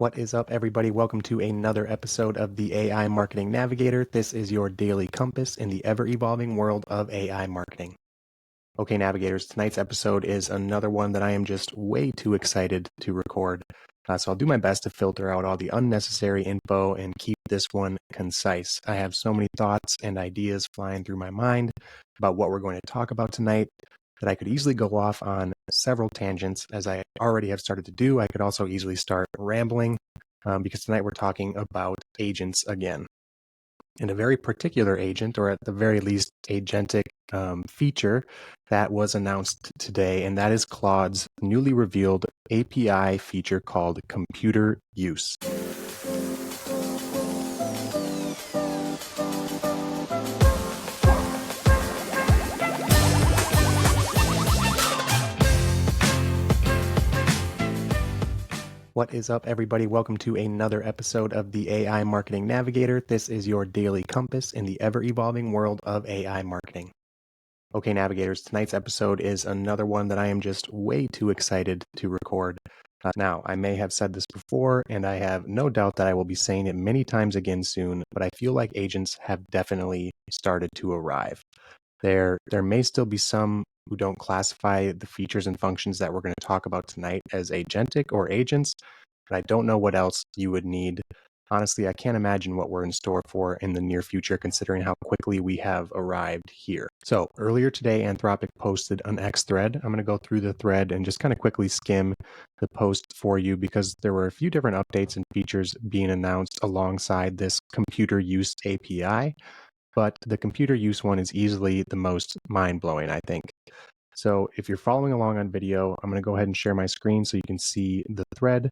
What is up, everybody? Welcome to another episode of the AI Marketing Navigator. This is your daily compass in the ever-evolving world of AI marketing. Okay, navigators, tonight's episode is another one that I am just way too excited to record. So I'll do my best to filter out all the unnecessary info and keep this one concise. I have so many thoughts and ideas flying through my mind about what we're going to talk about tonight that I could easily go off on several tangents, as I already have started to do. I could also easily start rambling because tonight we're talking about agents again. And a very particular agent, or at the very least agentic feature that was announced today, and that is Claude's newly revealed API feature called computer use. What is up, everybody? Welcome to another episode of the AI Marketing Navigator. This is your daily compass in the ever-evolving world of AI marketing. Okay, navigators, tonight's episode is another one that I am just way too excited to record. Now, I may have said this before, and I have no doubt that I will be saying it many times again soon, but I feel like agents have definitely started to arrive. There may still be some who don't classify the features and functions that we're going to talk about tonight as agentic or agents, but I don't know what else you would need. Honestly, I can't imagine what we're in store for in the near future, considering how quickly we have arrived here. So earlier today, Anthropic posted an X thread. I'm going to go through the thread and just kind of quickly skim the post for you because there were a few different updates and features being announced alongside this computer use API. But the computer use one is easily the most mind-blowing, I think. So if you're following along on video, I'm going to go ahead and share my screen so you can see the thread.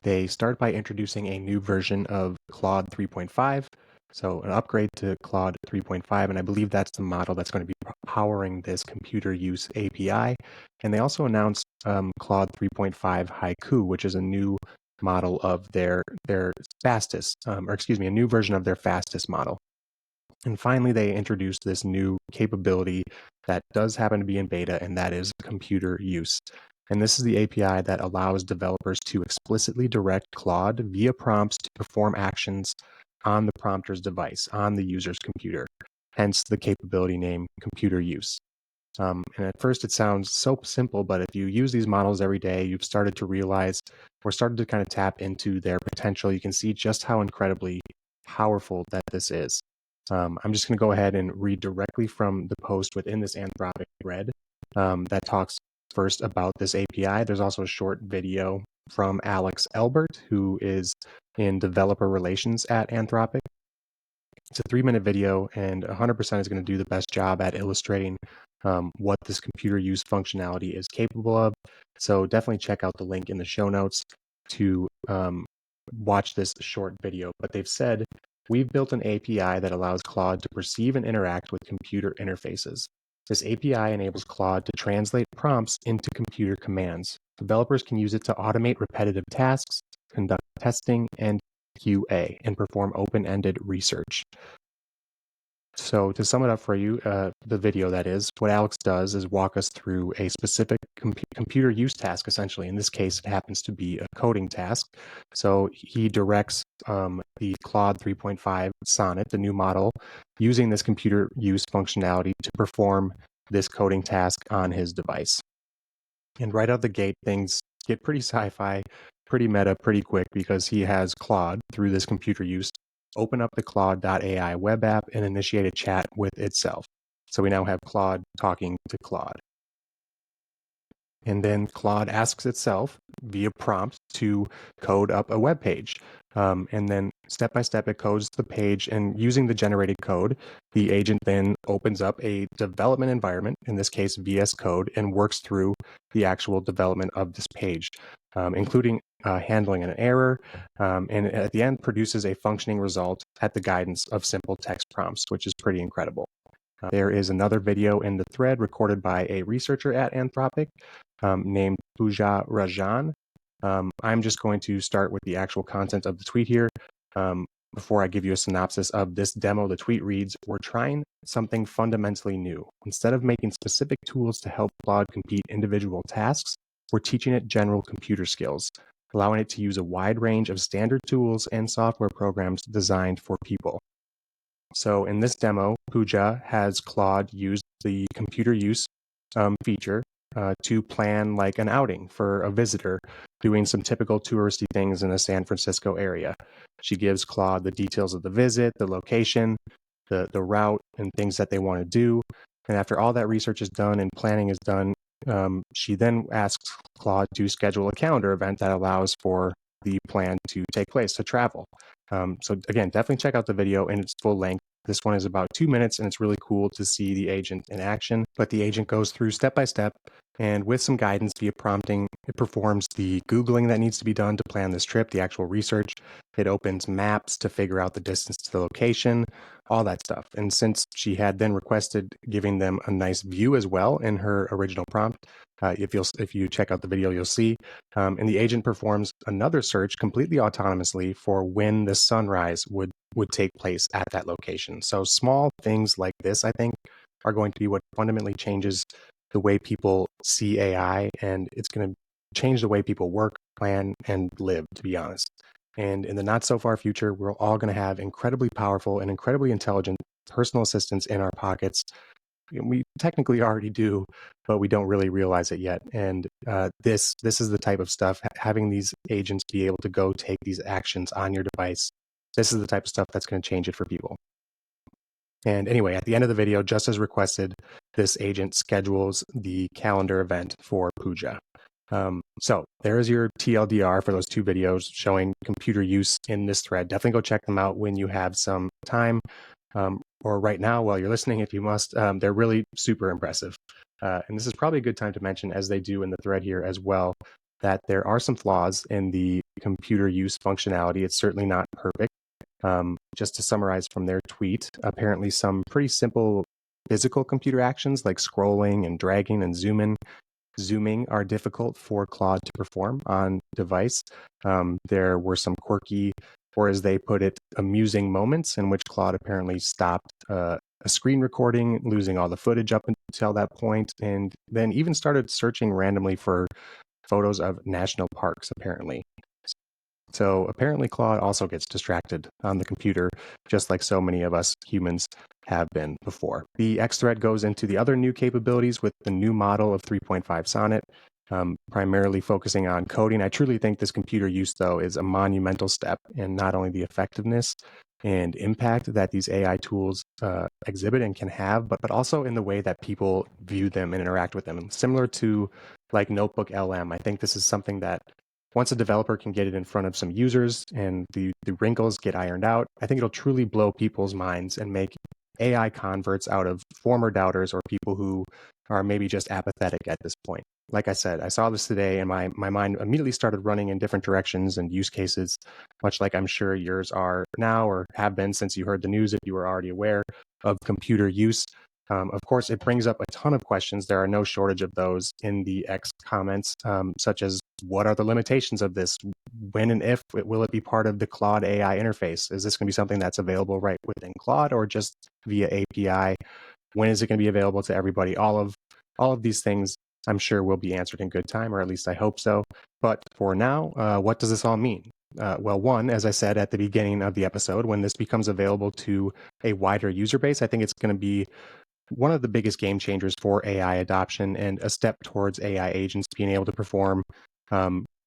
They start by introducing a new version of Claude 3.5, so an upgrade to Claude 3.5, and I believe that's the model that's going to be powering this computer use API. And they also announced Claude 3.5 Haiku, which is a new model of their fastest, a new version of their fastest model. And finally, they introduced this new capability that does happen to be in beta, and that is computer use. And this is the API that allows developers to explicitly direct Claude via prompts to perform actions on the prompter's device, on the user's computer, hence the capability name computer use. And at first it sounds so simple, but if you use these models every day, you've started to realize, we're starting to kind of tap into their potential. You can see just how incredibly powerful that this is. I'm just going to go ahead and read directly from the post within this Anthropic thread that talks first about this API. There's also a short video from Alex Elbert, who is in developer relations at Anthropic. It's a 3-minute video, and 100% is going to do the best job at illustrating what this computer use functionality is capable of. So definitely check out the link in the show notes to watch this short video. But they've said, we've built an API that allows Claude to perceive and interact with computer interfaces. This API enables Claude to translate prompts into computer commands. Developers can use it to automate repetitive tasks, conduct testing and QA, and perform open-ended research. So to sum it up for you, the video that is, what Alex does is walk us through a specific computer use task, essentially. In this case, it happens to be a coding task. So he directs the Claude 3.5 Sonnet, the new model, using this computer use functionality to perform this coding task on his device. And right out the gate, things get pretty sci-fi, pretty meta, pretty quick, because he has Claude, through this computer use, open up the Claude.ai web app and initiate a chat with itself. So we now have Claude talking to Claude. And then Claude asks itself via prompt to code up a web page. And then step by step, it codes the page, and using the generated code, the agent then opens up a development environment, in this case VS Code, and works through the actual development of this page, including handling an error, and at the end produces a functioning result at the guidance of simple text prompts, which is pretty incredible. There is another video in the thread recorded by a researcher at Anthropic named Pooja Rajan. I'm just going to start with the actual content of the tweet here. Before I give you a synopsis of this demo, the tweet reads, "We're trying something fundamentally new. Instead of making specific tools to help Claude complete individual tasks, we're teaching it general computer skills. allowing it to use a wide range of standard tools and software programs designed for people. So in this demo, Pooja has Claude use the computer use feature to plan like an outing for a visitor doing some typical touristy things in the San Francisco area. She gives Claude the details of the visit, the location, the route, and things that they want to do. And after all that research is done and planning is done, she then asks Claude to schedule a calendar event that allows for the plan to take place, to travel. So again, definitely check out the video in its full length. This one is about 2 minutes, and it's really cool to see the agent in action. But the agent goes through step by step, and with some guidance via prompting, it performs the Googling that needs to be done to plan this trip, the actual research. It opens maps to figure out the distance to the location, all that stuff. And since she had then requested giving them a nice view as well in her original prompt, if you check out the video, you'll see. And the agent performs another search completely autonomously for when the sunrise would take place at that location. So small things like this, I think, are going to be what fundamentally changes the way people see AI, and it's going to change the way people work, plan, and live, to be honest. And in the not so far future, we're all going to have incredibly powerful and incredibly intelligent personal assistants in our pockets. We technically already do, but we don't really realize it yet. And this is the type of stuff, having these agents be able to go take these actions on your device. This is the type of stuff that's going to change it for people. And anyway, at the end of the video, just as requested, this agent schedules the calendar event for Pooja. So there is your TLDR for those 2 videos showing computer use in this thread. Definitely go check them out when you have some time, or right now while you're listening if you must. They're really super impressive. And this is probably a good time to mention, as they do in the thread here as well, that there are some flaws in the computer use functionality. It's certainly not perfect. Just to summarize from their tweet, apparently some pretty simple physical computer actions like scrolling and dragging and zooming are difficult for Claude to perform on device. There were some quirky, or as they put it, amusing moments in which Claude apparently stopped a screen recording, losing all the footage up until that point, and then even started searching randomly for photos of national parks, apparently. So apparently Claude also gets distracted on the computer, just like so many of us humans have been before. The X thread goes into the other new capabilities with the new model of 3.5 Sonnet, primarily focusing on coding. I truly think this computer use, though, is a monumental step in not only the effectiveness and impact that these AI tools exhibit and can have, but also in the way that people view them and interact with them. And similar to like Notebook LM, I think this is something that once a developer can get it in front of some users and the wrinkles get ironed out, I think it'll truly blow people's minds and make AI converts out of former doubters or people who are maybe just apathetic at this point. Like I said, I saw this today and my mind immediately started running in different directions and use cases, much like I'm sure yours are now or have been since you heard the news if you were already aware of computer use. Of course, it brings up a ton of questions. There are no shortage of those in the X comments, such as what are the limitations of this? When and if will it be part of the Claude AI interface? Is this going to be something that's available right within Claude or just via API? When is it going to be available to everybody? All of these things, I'm sure, will be answered in good time, or at least I hope so. But for now, what does this all mean? Well, one, as I said at the beginning of the episode, when this becomes available to a wider user base, I think it's going to be one of the biggest game changers for AI adoption and a step towards AI agents being able to perform,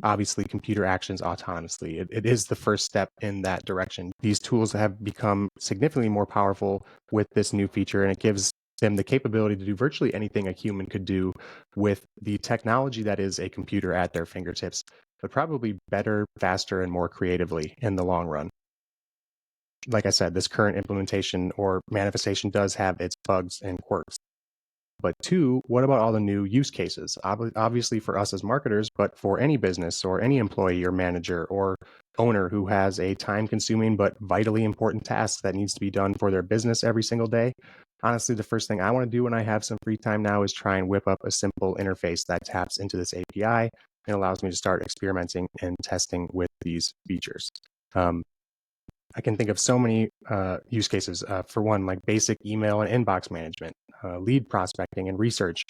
obviously, computer actions autonomously. It is the first step in that direction. These tools have become significantly more powerful with this new feature, and it gives them the capability to do virtually anything a human could do with the technology that is a computer at their fingertips, but probably better, faster, and more creatively in the long run. Like I said, this current implementation or manifestation does have its bugs and quirks. But 2, what about all the new use cases? Obviously for us as marketers, but for any business or any employee or manager or owner who has a time-consuming but vitally important task that needs to be done for their business every single day. Honestly, the first thing I want to do when I have some free time now is try and whip up a simple interface that taps into this API and allows me to start experimenting and testing with these features. I can think of so many use cases. For one, like basic email and inbox management, lead prospecting and research.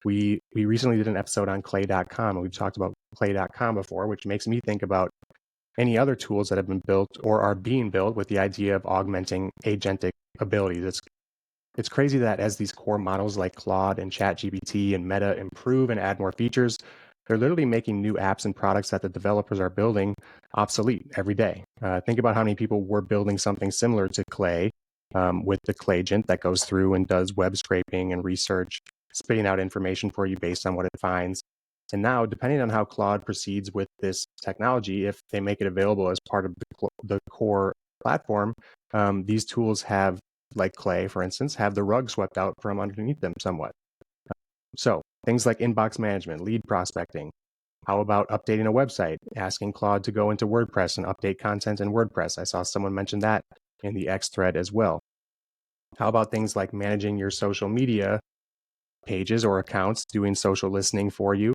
We recently did an episode on clay.com and we talked about clay.com before, which makes me think about any other tools that have been built or are being built with the idea of augmenting agentic abilities. It's crazy that as these core models like Claude and ChatGPT and Meta improve and add more features, they're literally making new apps and products that the developers are building obsolete every day. Think about how many people were building something similar to Clay with the Clayagent that goes through and does web scraping and research, spitting out information for you based on what it finds. And now, depending on how Claude proceeds with this technology, if they make it available as part of the core platform, these tools have, like Clay, for instance, have the rug swept out from underneath them somewhat. So things like inbox management, lead prospecting. How about updating a website, asking Claude to go into WordPress and update content in WordPress? I saw someone mention that in the X thread as well. How about things like managing your social media pages or accounts, doing social listening for you,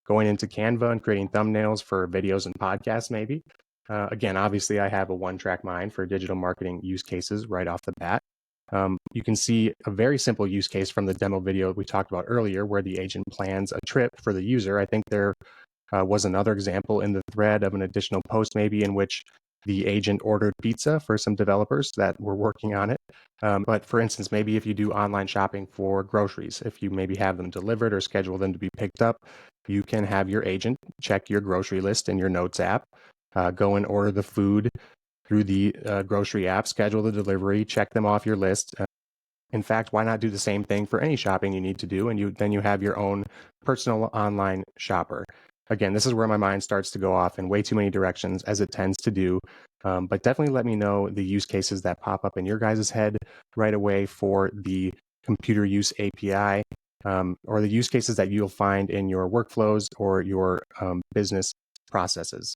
going into Canva and creating thumbnails for videos and podcasts, maybe? Again, obviously, I have a one-track mind for digital marketing use cases right off the bat. You can see a very simple use case from the demo video we talked about earlier, where the agent plans a trip for the user. I think there was another example in the thread of an additional post, maybe, in which the agent ordered pizza for some developers that were working on it. But for instance, maybe if you do online shopping for groceries, if you maybe have them delivered or schedule them to be picked up, you can have your agent check your grocery list in your Notes app, go and order the food through the grocery app, schedule the delivery, check them off your list. In fact, why not do the same thing for any shopping you need to do, and then you have your own personal online shopper. Again, this is where my mind starts to go off in way too many directions, as it tends to do. But definitely let me know the use cases that pop up in your guys' head right away for the computer use API, or the use cases that you'll find in your workflows or your business processes.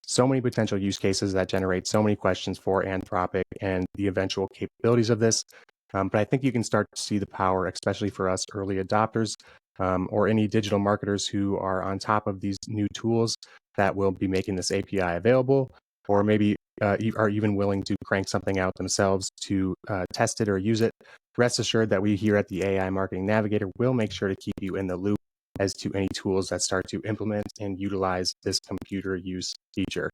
So many potential use cases that generate so many questions for Anthropic and the eventual capabilities of this. But I think you can start to see the power, especially for us early adopters or any digital marketers who are on top of these new tools that will be making this API available, or maybe are even willing to crank something out themselves to test it or use it. Rest assured that we here at the AI Marketing Navigator will make sure to keep you in the loop as to any tools that start to implement and utilize this computer use feature.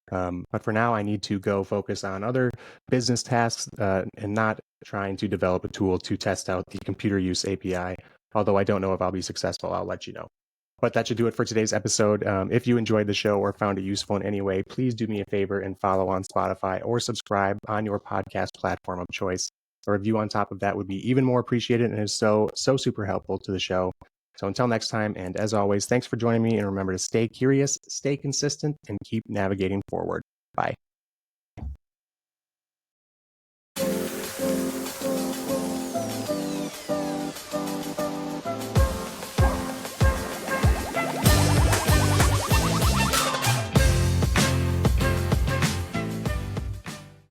But for now, I need to go focus on other business tasks and not trying to develop a tool to test out the computer use API. Although I don't know if I'll be successful, I'll let you know. But that should do it for today's episode. If you enjoyed the show or found it useful in any way, please do me a favor and follow on Spotify or subscribe on your podcast platform of choice. A review on top of that would be even more appreciated and is so super helpful to the show. So until next time, and as always, thanks for joining me, and remember to stay curious, stay consistent, and keep navigating forward. Bye.